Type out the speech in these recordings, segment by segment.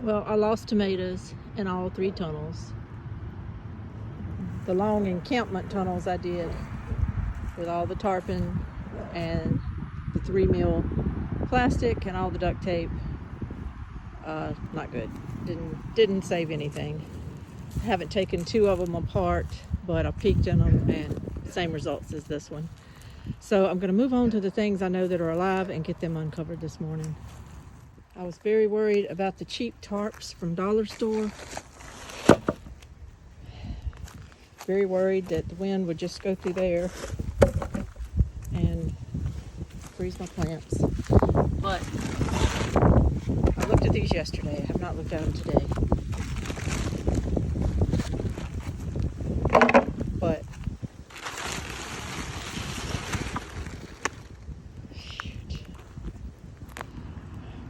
Well, I lost tomatoes in all 3 tunnels. The long encampment tunnels I did with all the tarpon and the 3 mil plastic and all the duct tape. Not good. Didn't save anything. I haven't taken 2 of them apart, but I peeked in them and same results as this one. So I'm going to move on to the things I know that are alive and get them uncovered this morning. I was very worried about the cheap tarps from Dollar Store. Very worried that the wind would just go through there and freeze my plants. But I looked at these yesterday. I have not looked at them today. But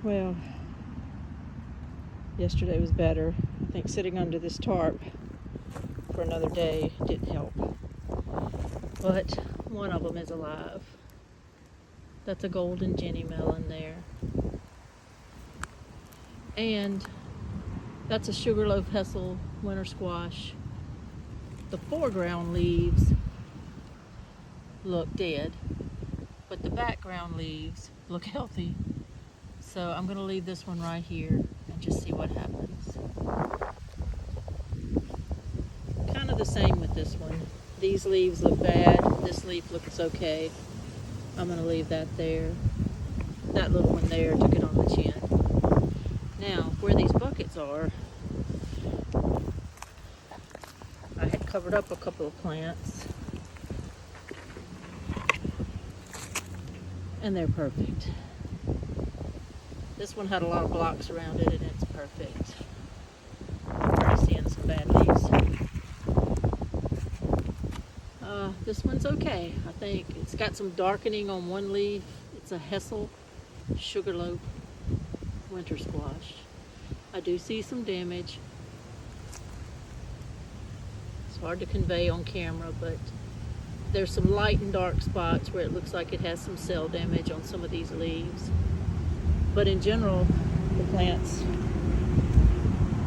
well, yesterday was better. I think sitting under this tarp for another day didn't help. But one of them is alive. That's a golden Jenny melon there. And that's a sugarloaf hessel winter squash. The foreground leaves look dead, but the background leaves look healthy. So I'm going to leave this one right here and just see what happens. Kind of the same with this one. These leaves look bad. This leaf looks okay. I'm going to leave that there. That little one there took it on the chin. Now, where these buckets are, I had covered up a couple of plants. And they're perfect. This one had a lot of blocks around it and it's perfect. I'm already seeing some bad leaves. This one's okay, I think. It's got some darkening on one leaf. It's a Hessel Sugarloaf winter squash. I do see some damage. It's hard to convey on camera, but there's some light and dark spots where it looks like it has some cell damage on some of these leaves. But in general, the plant's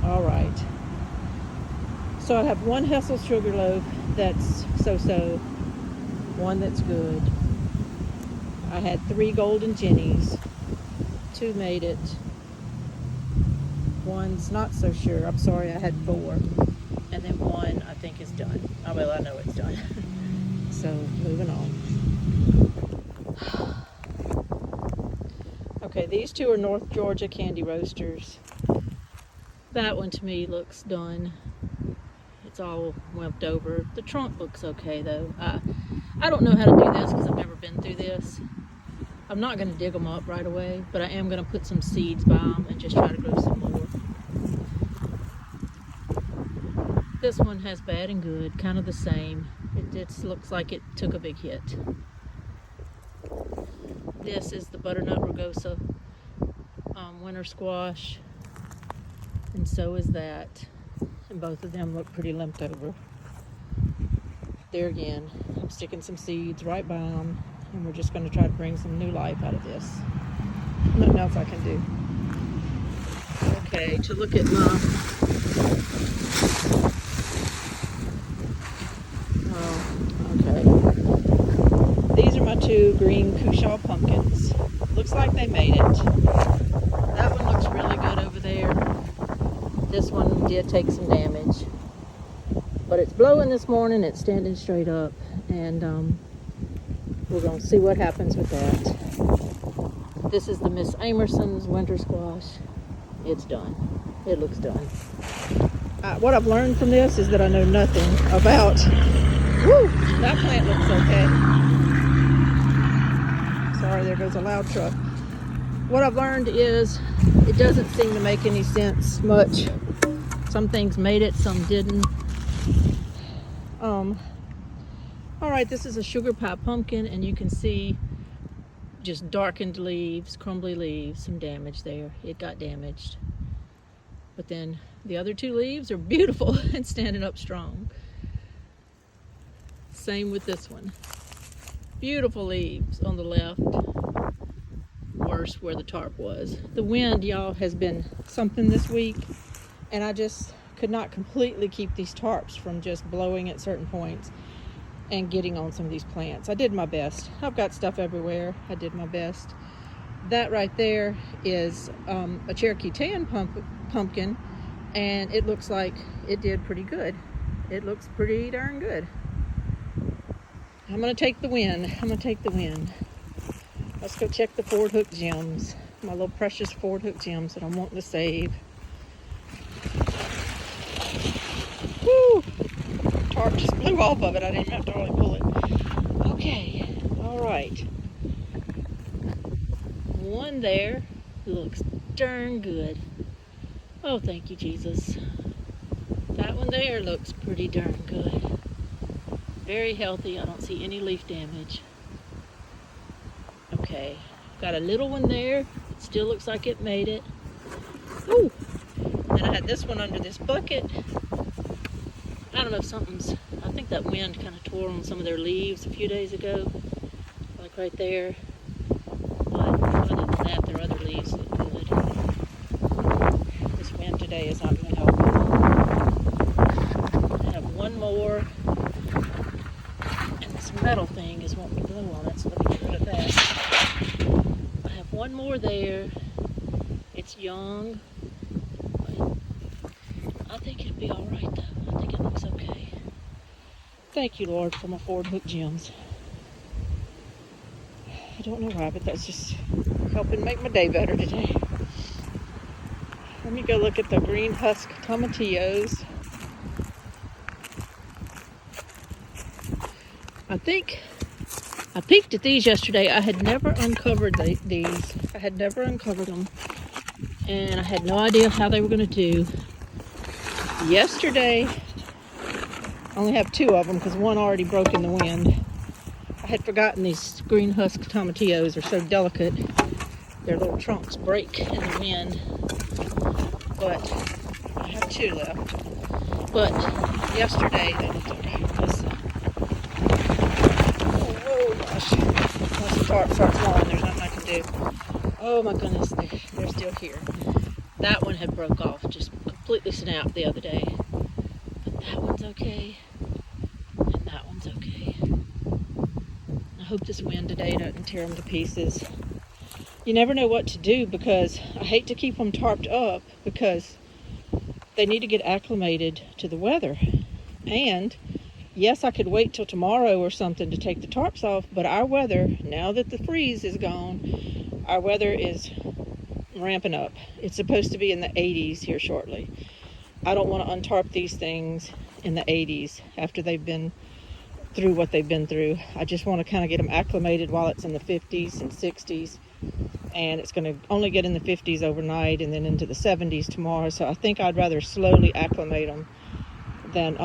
all right. So I have one Hessel Sugarloaf that's so-so, one that's good. I had 3 golden jennies. 2 made it. One's not so sure. I'm sorry, I had 4. And then one I think is done. Oh, well, I know it's done. So, moving on. Okay, these 2 are North Georgia Candy Roasters. That one to me looks done. It's all wimped over. The trunk looks okay though. I don't know how to do this because I've never been through this. I'm not going to dig them up right away, but I am going to put some seeds by them and just try to grow some more. This one has bad and good, kind of the same. It looks like it took a big hit. This is the butternut rugosa winter squash, and so is that. And both of them look pretty limped over. There again, I'm sticking some seeds right by them, and we're just going to try to bring some new life out of this. Nothing else I can do. Okay, to look at my these are my 2 green Cushaw pumpkins. Looks like they made it. That one looks really good over there. This one did take some damage. But it's blowing this morning, it's standing straight up, and we're going to see what happens with that. This is the Miss Amerson's winter squash. It's done. It looks done. What I've learned from this is that I know nothing about... Woo! That plant looks okay. Sorry, there goes a loud truck. What I've learned is it doesn't seem to make any sense much. Some things made it, some didn't. Alright, this is a sugar pie pumpkin, and you can see just darkened leaves, crumbly leaves, some damage there. It got damaged. But then the other 2 leaves are beautiful and standing up strong. Same with this one. Beautiful leaves on the left. Worse worse where the tarp was. The wind, y'all, has been something this week, and I just could not completely keep these tarps from just blowing at certain points and getting on some of these plants. I did my best. I've got stuff everywhere. I did my best. That right there is a Cherokee Tan pumpkin, and it looks like it did pretty good. It looks pretty darn good. I'm gonna take the win. I'm gonna take the win. Let's go check the Ford Hook gems. My little precious Ford Hook gems that I'm wanting to save. Woo! Tarp just blew off of it. I didn't have to really pull it. Okay, all right. One there looks darn good. Oh, thank you, Jesus. That one there looks pretty darn good. Very healthy. I don't see any leaf damage. Okay, got a little one there. It still looks like it made it. Ooh! And I had this one under this bucket. I don't know if something's, I think that wind kind of tore on some of their leaves a few days ago. Like right there. But other than that, their other leaves look good. This wind today is not going to help. I have one more. And this metal thing is wanting to blow on it, so let me get rid of that. I have one more there. It's young. But I think it'll be alright though. I think it looks okay. Thank you, Lord, for my Ford Hook gems. I don't know why, but that's just helping make my day better today. Let me go look at the green husk tomatillos. I peeked at these yesterday. I had never uncovered these. I had never uncovered them. And I had no idea how they were going to do. Yesterday, I only have two of them because one already broke in the wind. I had forgotten these green husk tomatillos are so delicate. Their little trunks break in the wind. But I have two left. But yesterday, oh gosh, once the tarp starts blowing, there's nothing I can do. Oh my goodness, they're still here. That one had broke off, just completely snapped the other day. But that one's okay, and that one's okay. I hope this wind today doesn't tear them to pieces. You never know what to do because I hate to keep them tarped up because they need to get acclimated to the weather. And yes, I could wait till tomorrow or something to take the tarps off, but our weather, now that the freeze is gone, our weather is ramping up. It's supposed to be in the 80s here shortly. I don't want to untarp these things in the 80s after they've been through what they've been through. I just want to kind of get them acclimated while it's in the 50s and 60s. And it's going to only get in the 50s overnight and then into the 70s tomorrow. So I think I'd rather slowly acclimate them than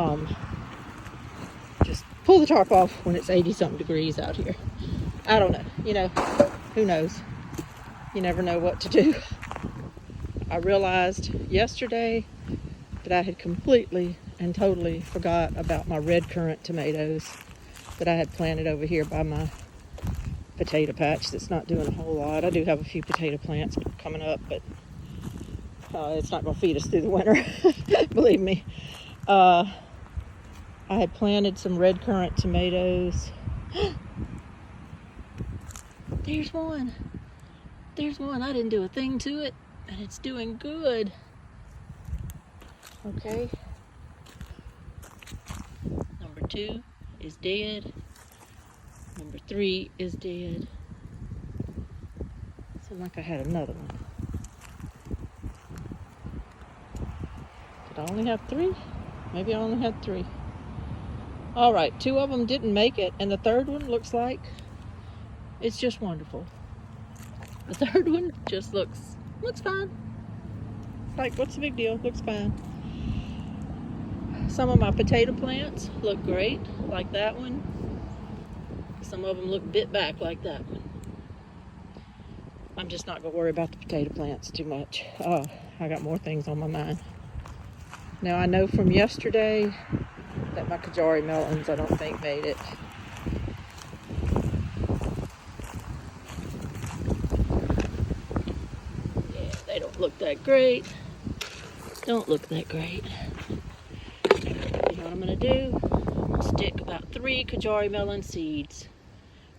just pull the tarp off when it's 80-something degrees out here. I don't know. You know, who knows? You never know what to do. I realized yesterday that I had completely and totally forgot about my red currant tomatoes that I had planted over here by my potato patch that's not doing a whole lot. I do have a few potato plants coming up, but it's not going to feed us through the winter. Believe me. I had planted some red currant tomatoes. There's one. There's one. I didn't do a thing to it, and it's doing good. Okay. Number 2 is dead. Number 3 is dead. Seemed like I had another one. Did I only have 3? Maybe I only had 3. All right, 2 of them didn't make it, and the third one looks like it's just wonderful. The third one just looks fine. Like, what's the big deal? Looks fine. Some of my potato plants look great, like that one. Some of them look bit back like that one. I'm just not going to worry about the potato plants too much. Oh, I got more things on my mind. Now, I know from yesterday that my Kajari melons, I don't think, made it. They don't look that great. Don't look that great. You know what I'm gonna do? I'm gonna stick about 3 Kajari melon seeds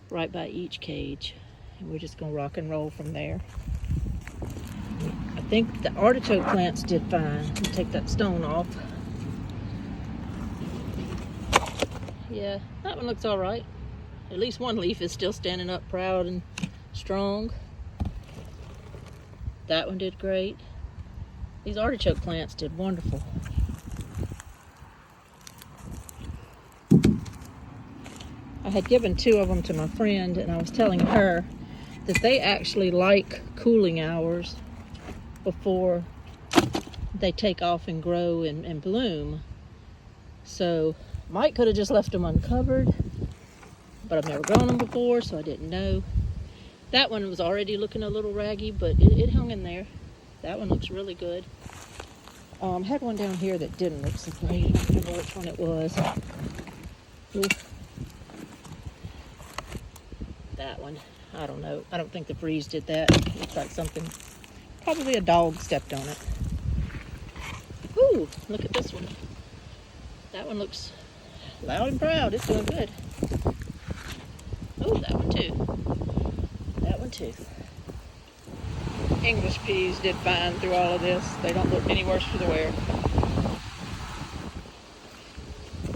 right by each cage. And we're just gonna rock and roll from there. I think the artichoke plants did fine. Let me take that stone off. Yeah, that one looks all right. At least one leaf is still standing up proud and strong. That one did great. These artichoke plants did wonderful. I had given 2 of them to my friend, and I was telling her that they actually like cooling hours before they take off and grow and bloom. So Mike could have just left them uncovered, but I've never grown them before, so I didn't know. That one was already looking a little raggy, but it hung in there. That one looks really good. Had one down here that didn't look so great. I don't remember which one it was. Ooh. That one, I don't know. I don't think the freeze did that. Looks like something, probably a dog stepped on it. Ooh, look at this one. That one looks loud and proud. It's doing good. Oh, that one too. That one too. English peas did fine through all of this. They don't look any worse for the wear.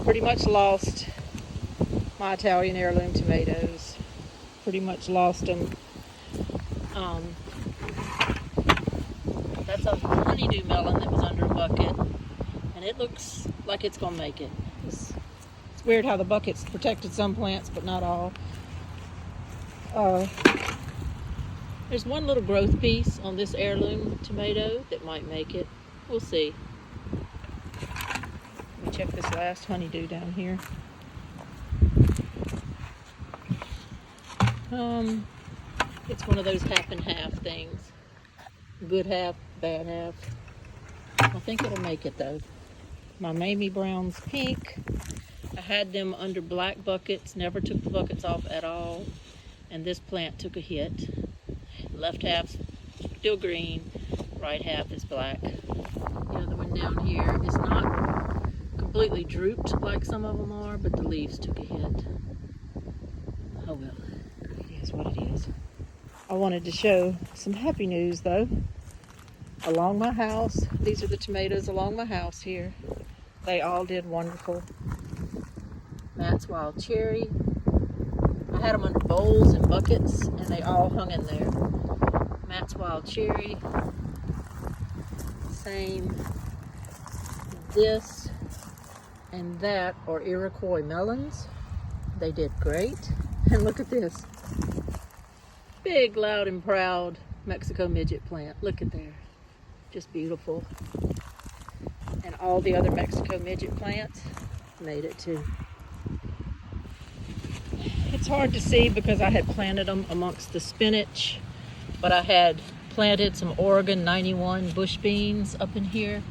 Pretty much lost my Italian heirloom tomatoes. Pretty much lost them. That's a honeydew melon that was under a bucket, and it looks like it's gonna make it. It's weird how the buckets protected some plants, but not all. There's one little growth piece on this heirloom tomato that might make it. We'll see. Let me check this last honeydew down here. It's one of those half and half things. Good half, bad half. I think it'll make it though. My Mamie Brown's pink. I had them under black buckets, never took the buckets off at all. And this plant took a hit. Left half's still green, right half is black. The other one down here is not completely drooped like some of them are, but the leaves took a hit. Oh well, it is what it is. I wanted to show some happy news though. Along my house, these are the tomatoes along my house here. They all did wonderful. Matt's Wild Cherry. I had them under bowls and buckets, and they all hung in there. Matt's Wild Cherry. Same. This and that are Iroquois melons. They did great. And look at this. Big, loud, and proud Mexico midget plant. Look at there. Just beautiful. And all the other Mexico midget plants made it too. It's hard to see because I had planted them amongst the spinach, but I had planted some Oregon 91 bush beans up in here.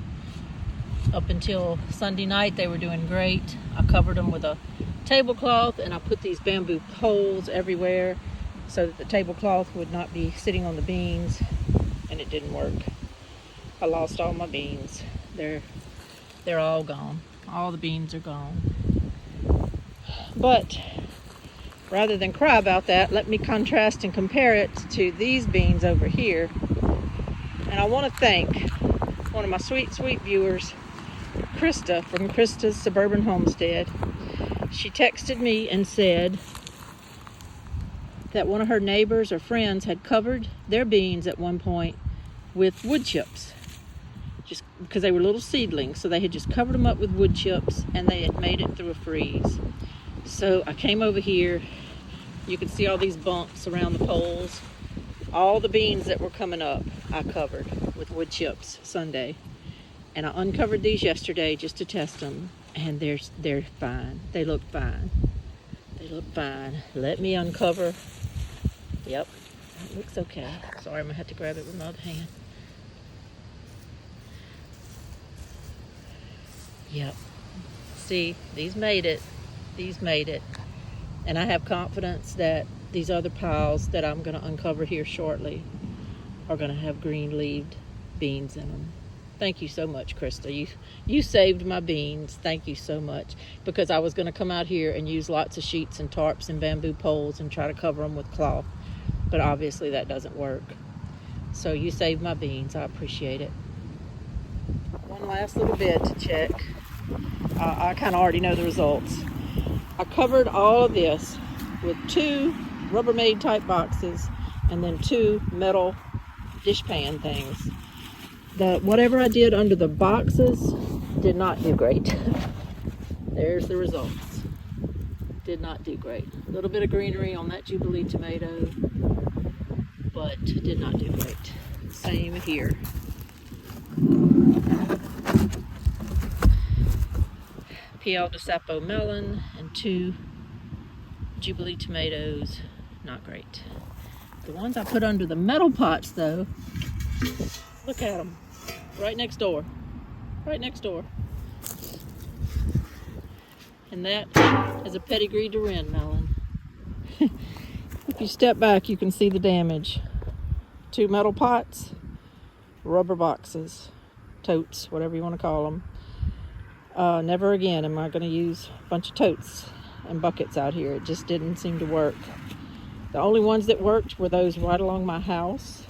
Up until Sunday night, they were doing great. I covered them with a tablecloth, and I put these bamboo poles everywhere so that the tablecloth would not be sitting on the beans, and it didn't work. I lost all my beans. They're all gone. All the beans are gone. But rather than cry about that, let me contrast and compare it to these beans over here. And I want to thank one of my sweet, sweet viewers, Krista from Krista's Suburban Homestead. She texted me and said that one of her neighbors or friends had covered their beans at one point with wood chips, just because they were little seedlings. So they had just covered them up with wood chips, and they had made it through a freeze. So I came over here. You can see all these bumps around the poles. All the beans that were coming up, I covered with wood chips Sunday. And I uncovered these yesterday just to test them, and they're fine. They look fine. They look fine. Let me uncover. Yep, that looks okay. Sorry, I'm gonna have to grab it with my other hand. Yep. See, these made it. These made it. And I have confidence that these other piles that I'm gonna uncover here shortly are going to have green-leaved beans in them. Thank you so much, Krista. You saved my beans. Thank you so much. Because I was going to come out here and use lots of sheets and tarps and bamboo poles and try to cover them with cloth. But obviously that doesn't work. So you saved my beans. I appreciate it. One last little bit to check. I kind of already know the results. I covered all of this with 2 Rubbermaid type boxes and then 2 metal dishpan things. Whatever I did under the boxes did not do great. There's the results. Did not do great. A little bit of greenery on that Jubilee tomato, but did not do great. Same here. PL de Sapo melon and 2 Jubilee tomatoes, not great. The ones I put under the metal pots though, look at them. Right next door. Right next door. And that is a Pedigree Durin melon. If you step back, you can see the damage. 2 metal pots, rubber boxes, totes, whatever you want to call them. Never again am I going to use a bunch of totes and buckets out here. It just didn't seem to work. The only ones that worked were those right along my house.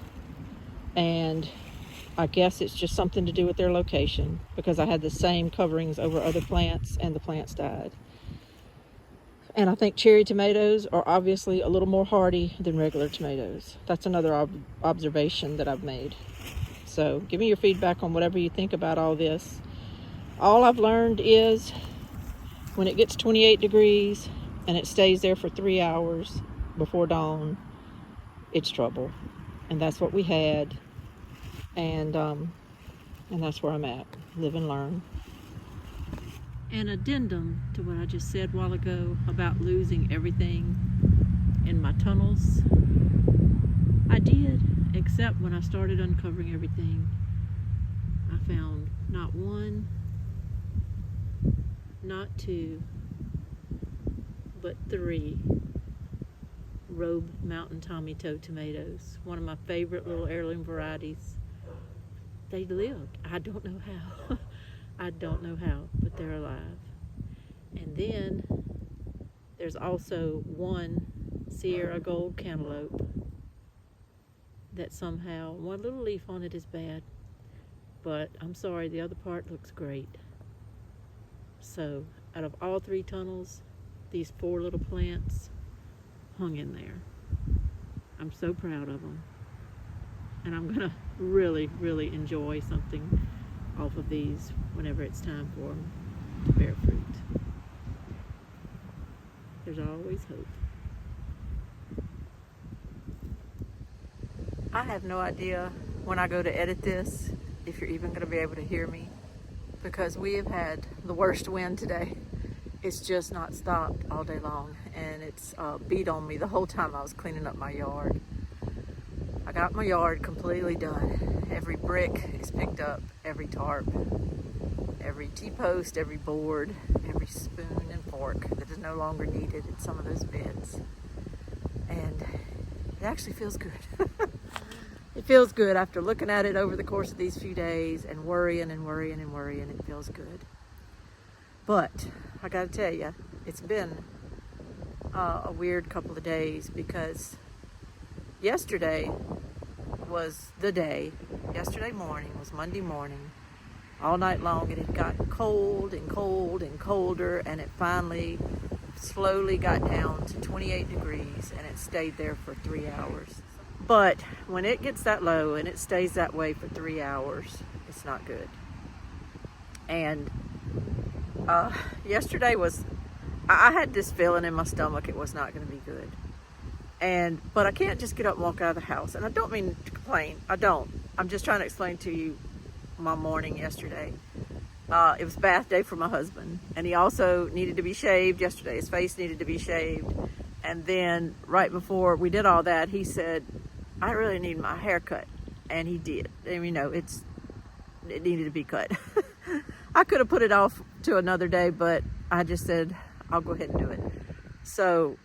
And I guess it's just something to do with their location, because I had the same coverings over other plants and the plants died. And I think cherry tomatoes are obviously a little more hardy than regular tomatoes. That's another observation that I've made. So give me your feedback on whatever you think about all this. All I've learned is when it gets 28 degrees and it stays there for 3 hours before dawn, it's trouble. And that's what we had. And that's where I'm at. Live and learn. An addendum to what I just said a while ago about losing everything in my tunnels. I did, except when I started uncovering everything, I found not 1, not 2, but 3 Robe Mountain Tommy Toe tomatoes. One of my favorite little heirloom varieties. They lived. I don't know how. I don't know how, but they're alive. And then there's also 1 Sierra Gold cantaloupe that somehow, 1 little leaf on it is bad, but I'm sorry, the other part looks great. So out of all 3 tunnels, these 4 little plants hung in there. I'm so proud of them. And I'm gonna really, really enjoy something off of these whenever it's time for them to bear fruit. There's always hope. I have no idea when I go to edit this if you're even gonna be able to hear me, because we have had the worst wind today. It's just not stopped all day long, and it's beat on me the whole time I was cleaning up my yard. I got my yard completely done. Every brick is picked up, every tarp, every T-post, every board, every spoon and fork that is no longer needed in some of those beds. And it actually feels good. It feels good after looking at it over the course of these few days and worrying and worrying and worrying. It feels good. But I gotta tell you, it's been a weird couple of days, because yesterday was the day. Yesterday morning was Monday morning. All night long it had gotten cold and cold and colder, and it finally slowly got down to 28 degrees, and it stayed there for 3 hours. But when it gets that low and it stays that way for 3 hours, it's not good. And yesterday was, I had this feeling in my stomach it was not going to be good. But I can't just get up and walk out of the house. And I don't mean to complain. I don't. I'm just trying to explain to you my morning yesterday. It was bath day for my husband, and he also needed to be shaved yesterday. His face needed to be shaved. And then right before we did all that, he said, I really need my hair cut. And he did. And, you know, it needed to be cut. I could have put it off to another day, but I just said, I'll go ahead and do it. So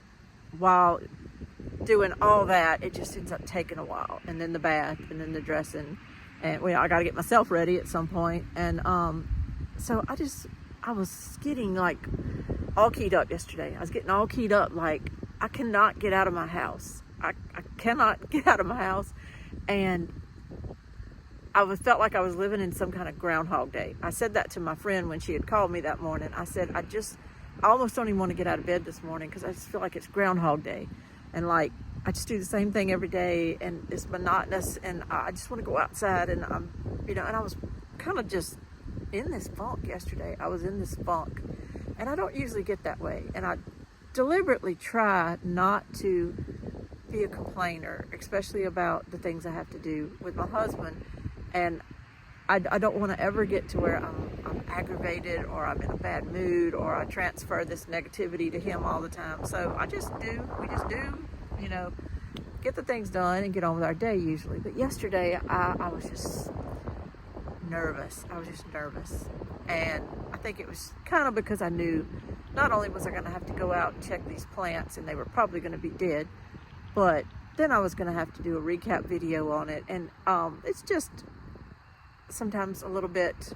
while doing all that, it just ends up taking a while. And then the bath, and then the dressing, and I got to get myself ready at some point. And so I was getting like all keyed up yesterday. I was getting all keyed up, like I cannot get out of my house. I cannot get out of my house. And felt like I was living in some kind of Groundhog Day. I said that to my friend when she had called me that morning. I said, I almost don't even want to get out of bed this morning because I just feel like it's Groundhog Day. And like, I just do the same thing every day and it's monotonous and I just want to go outside and and I was kind of just in this funk yesterday. I was in this funk and I don't usually get that way. And I deliberately try not to be a complainer, especially about the things I have to do with my husband. And I don't want to ever get to where I'm aggravated or I'm in a bad mood or I transfer this negativity to him all the time. So we just do, get the things done and get on with our day usually. But yesterday I was just nervous. And I think it was kind of because I knew not only was I going to have to go out and check these plants and they were probably going to be dead, but then I was going to have to do a recap video on it. And it's just sometimes a little bit,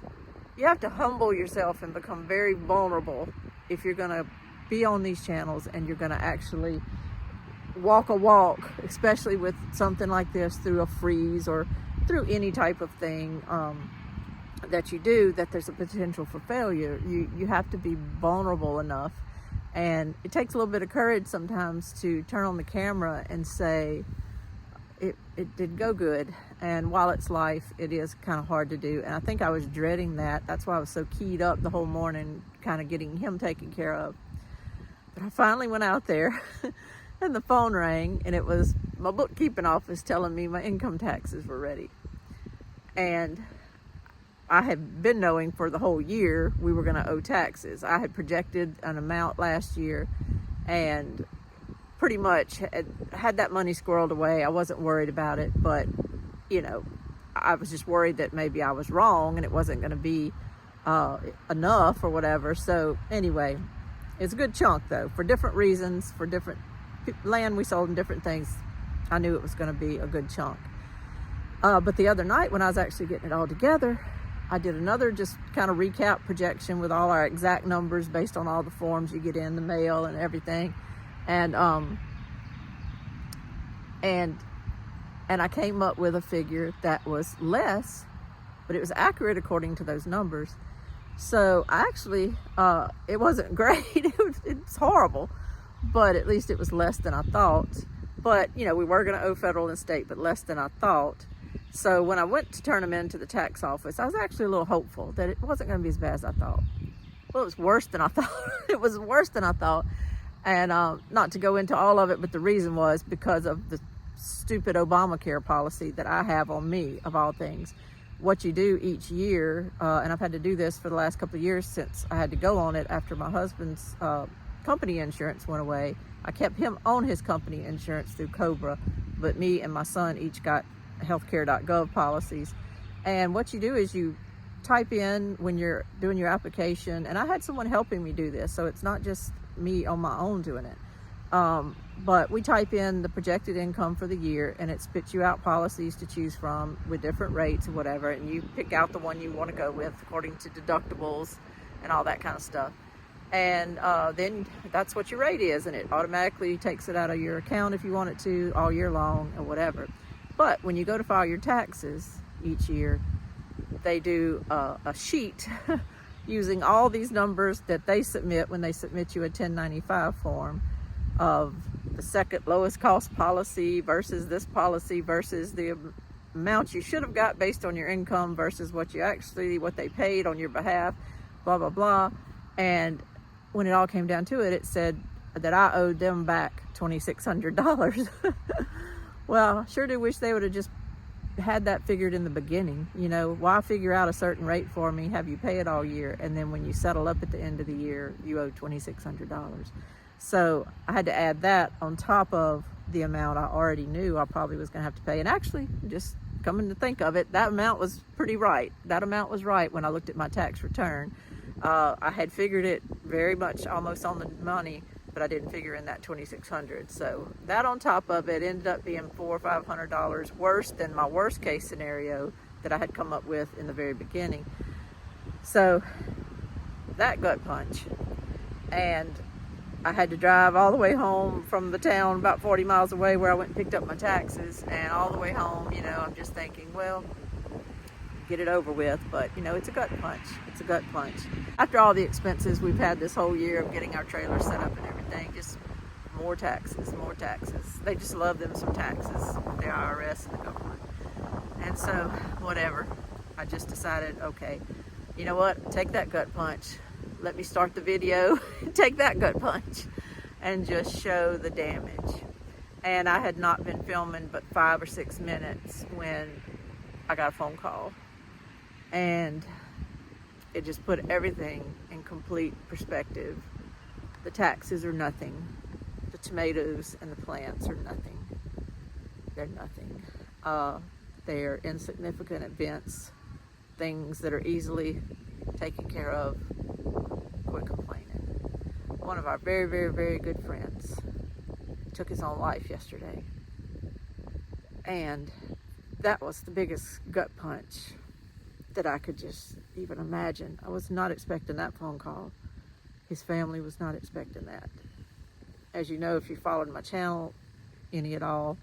you have to humble yourself and become very vulnerable if you're going to be on these channels and you're going to actually walk a walk, especially with something like this, through a freeze or through any type of thing that you do, that there's a potential for failure. You have to be vulnerable enough, and it takes a little bit of courage sometimes to turn on the camera and say it did go good. And while it's life, it is kind of hard to do, and I think I was dreading that. That's why I was so keyed up the whole morning, kind of getting him taken care of. But I finally went out there and the phone rang, and it was my bookkeeping office telling me my income taxes were ready. And I had been knowing for the whole year we were going to owe taxes. I had projected an amount last year and pretty much had that money squirreled away. I wasn't worried about it, but I was just worried that maybe I was wrong and it wasn't going to be enough or whatever. So anyway, it's a good chunk though, for different reasons, for different land we sold and different things. I knew it was going to be a good chunk. But the other night when I was actually getting it all together, I did another just kind of recap projection with all our exact numbers based on all the forms you get in the mail and everything. And I came up with a figure that was less, but it was accurate according to those numbers. So actually, it wasn't great. It's horrible, but at least it was less than I thought. But, we were going to owe federal and state, but less than I thought. So when I went to turn them into the tax office, I was actually a little hopeful that it wasn't going to be as bad as I thought. Well, it was worse than I thought. It was worse than I thought. And not to go into all of it, but the reason was because of the stupid Obamacare policy that I have on me, of all things. What you do each year, and I've had to do this for the last couple of years since I had to go on it after my husband's company insurance went away. I kept him on his company insurance through COBRA, but me and my son each got healthcare.gov policies. And what you do is you type in when you're doing your application, and I had someone helping me do this, so it's not just me on my own doing it. But we type in the projected income for the year, and it spits you out policies to choose from with different rates or whatever, and you pick out the one you want to go with according to deductibles and all that kind of stuff. And then that's what your rate is, and it automatically takes it out of your account if you want it to all year long or whatever. But when you go to file your taxes each year, they do a sheet using all these numbers that they submit when they submit you a 1095 form of the second lowest cost policy versus this policy versus the amount you should have got based on your income versus what they paid on your behalf, blah, blah, blah. And when it all came down to it, it said that I owed them back $2,600. Well, I sure do wish they would have just had that figured in the beginning. Why figure out a certain rate for me, have you pay it all year, and then when you settle up at the end of the year, you owe $2,600. So I had to add that on top of the amount I already knew I probably was going to have to pay. And actually, just coming to think of it, that amount was pretty right. That amount was right when I looked at my tax return. I had figured it very much almost on the money but I didn't figure in that $2,600. So that on top of it ended up being $400 or $500 worse than my worst case scenario that I had come up with in the very beginning. So that gut punch. And I had to drive all the way home from the town about 40 miles away where I went and picked up my taxes, and all the way home, you know, I'm just thinking, well, get it over with. But you know, it's a gut punch. It's a gut punch. After all the expenses we've had this whole year of getting our trailer set up and everything, just more taxes, more taxes. They just love them some taxes, the IRS and the government. And so, whatever. I just decided, okay, you know what? Take that gut punch. Let me start the video, take that gut punch, and just show the damage. And I had not been filming but 5 or 6 minutes when I got a phone call. And it just put everything in complete perspective. The taxes are nothing. The tomatoes and the plants are nothing. They're nothing. They're insignificant events, things that are easily taken care of. Quit complaining. One of our very, very, very good friends took his own life yesterday. And that was the biggest gut punch that I could just even imagine. I was not expecting that phone call. His family was not expecting that. As you know, if you followed my channel any at all,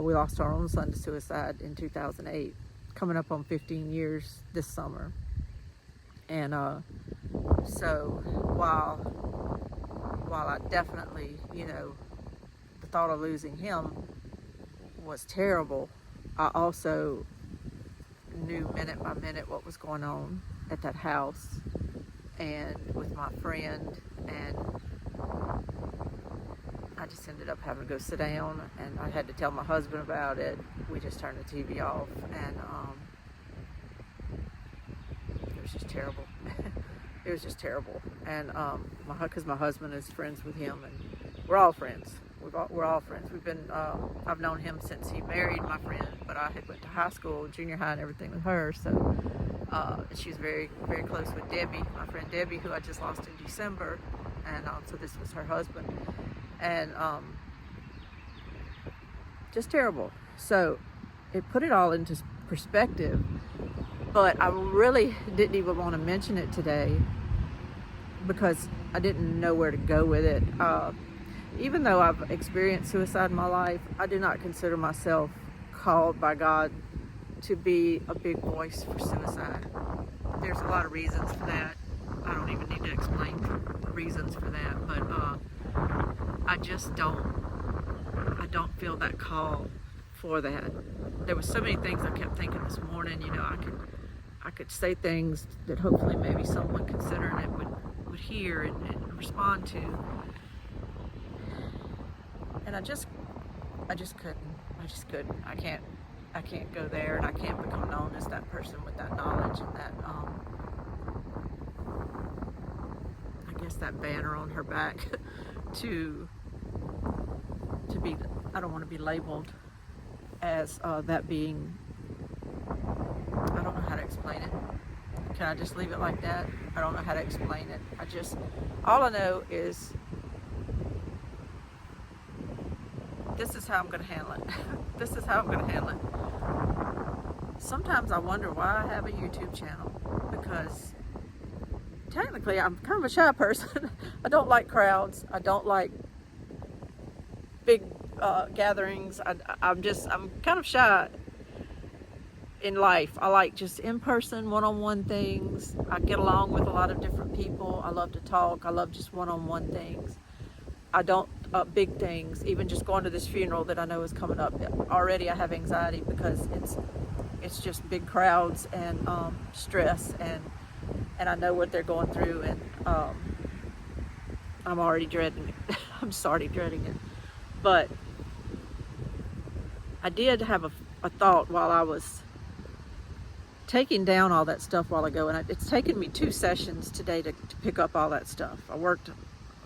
we lost our own son to suicide in 2008, coming up on 15 years this summer. And so while I definitely, you know, the thought of losing him was terrible, I also knew minute by minute what was going on at that house and with my friend, and I just ended up having to go sit down, and I had to tell my husband about it. We just turned the TV off, and it was just terrible. It was just terrible. And because my husband is friends with him, and we're all friends. We're all friends. We've been, I've known him since he married my friend, but I had went to high school, junior high and everything with her. So she was very, very close with Debbie, my friend Debbie, who I just lost in December. And so this was her husband. And just terrible. So it put it all into perspective, but I really didn't even want to mention it today because I didn't know where to go with it. Even though I've experienced suicide in my life, I do not consider myself called by God to be a big voice for suicide. There's a lot of reasons for that. I don't even need to explain the reasons for that, but I just I don't feel that call for that. There was so many things I kept thinking this morning, you know, I could say things that hopefully maybe someone considering it would hear and respond to. And I just couldn't. I can't go there, and I can't become known as that person with that knowledge and that, I guess that banner on her back to be, I don't want to be labeled as that being, I don't know how to explain it. Can I just leave it like that? I don't know how to explain it. All I know is this is how I'm going to handle it. This is how I'm going to handle it. Sometimes I wonder why I have a YouTube channel, because technically I'm kind of a shy person. I don't like crowds. I don't like big gatherings. I'm kind of shy in life. I like just in-person, one-on-one things. I get along with a lot of different people. I love to talk. I love just one-on-one things. I don't big things. Even just going to this funeral that I know is coming up, already I have anxiety because it's just big crowds and stress, and I know what they're going through, and I'm already dreading it. I'm already dreading it. But I did have a thought while I was taking down all that stuff a while ago, and it's taken me 2 sessions today to pick up all that stuff. I worked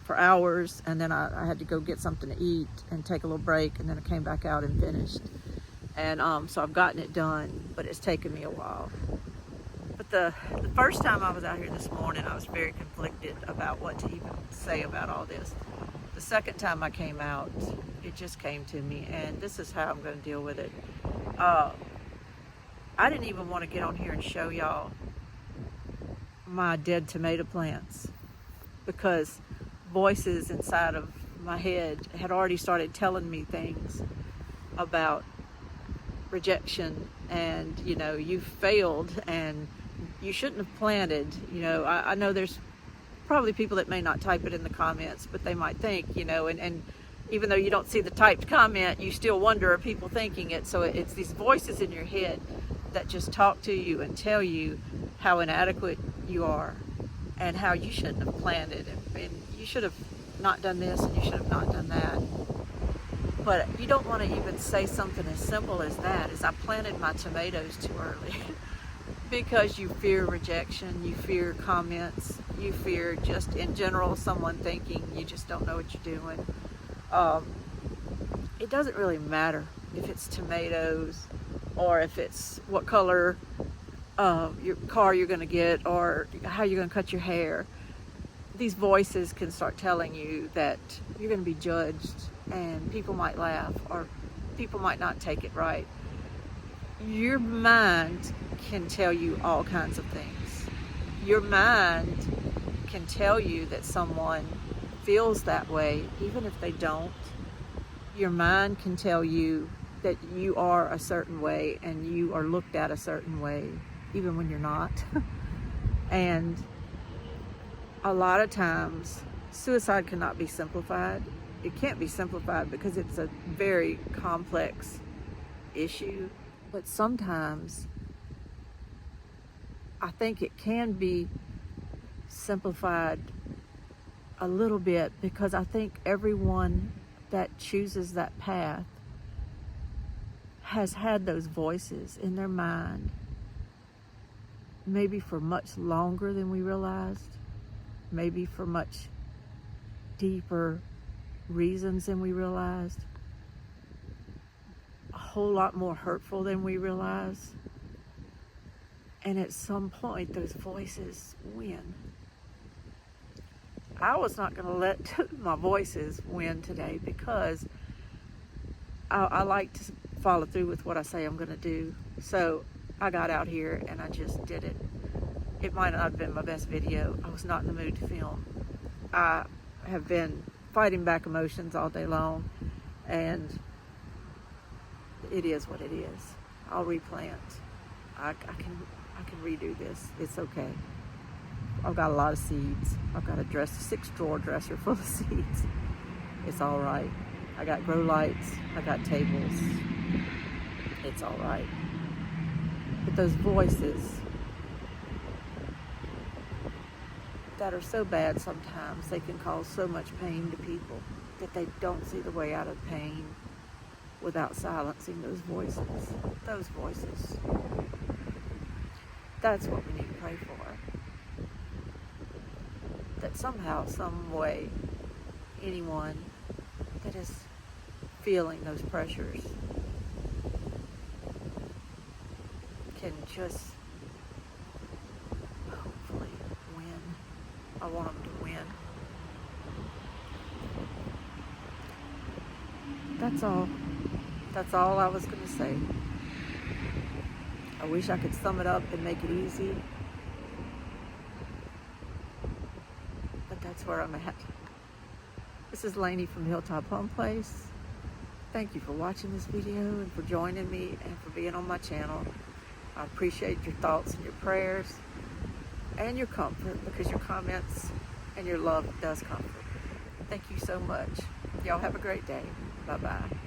for hours, and then I had to go get something to eat and take a little break, and then I came back out and finished. And so I've gotten it done, but it's taken me a while. But the first time I was out here this morning, I was very conflicted about what to even say about all this. The second time I came out, it just came to me, and this is how I'm going to deal with it. I didn't even want to get on here and show y'all my dead tomato plants because voices inside of my head had already started telling me things about rejection and, you know, you failed and you shouldn't have planted. You know, I know there's probably people that may not type it in the comments, but they might think, you know, and even though you don't see the typed comment, you still wonder, are people thinking it? So it's these voices in your head that just talk to you and tell you how inadequate you are and how you shouldn't have planted and you should have not done this and you should have not done that. But you don't want to even say something as simple as that, as I planted my tomatoes too early. Because you fear rejection, you fear comments, you fear just in general someone thinking you just don't know what you're doing. It doesn't really matter if it's tomatoes or if it's what color your car you're going to get or how you're going to cut your hair. These voices can start telling you that you're going to be judged and people might laugh or people might not take it right. Your mind can tell you all kinds of things. Your mind can tell you that someone feels that way, even if they don't. Your mind can tell you that you are a certain way and you are looked at a certain way, even when you're not. And a lot of times, suicide cannot be simplified. It can't be simplified because it's a very complex issue. But sometimes I think it can be simplified a little bit because I think everyone that chooses that path has had those voices in their mind maybe for much longer than we realized, maybe for much deeper reasons than we realized, a whole lot more hurtful than we realize. And at some point those voices win. I was not going to let my voices win today because I like to follow through with what I say I'm going to do. So I got out here and I just did it. It might not have been my best video. I was not in the mood to film. I have been fighting back emotions all day long, and it is what it is. I'll replant. I can redo this. It's okay. I've got a lot of seeds. I've got a 6-drawer dresser full of seeds. It's all right. I got grow lights. I got tables. It's all right. But those voices that are so bad sometimes, they can cause so much pain to people that they don't see the way out of pain without silencing those voices. Those voices. That's what we need to pray for. That somehow, some way, anyone that is feeling those pressures can just hopefully win. I want them to win. That's all. That's all I was going to say. I wish I could sum it up and make it easy. But that's where I'm at. This is Lainey from Hilltop Home Place. Thank you for watching this video and for joining me and for being on my channel. I appreciate your thoughts and your prayers and your comfort, because your comments and your love does comfort. Thank you so much. Y'all have a great day. Bye-bye.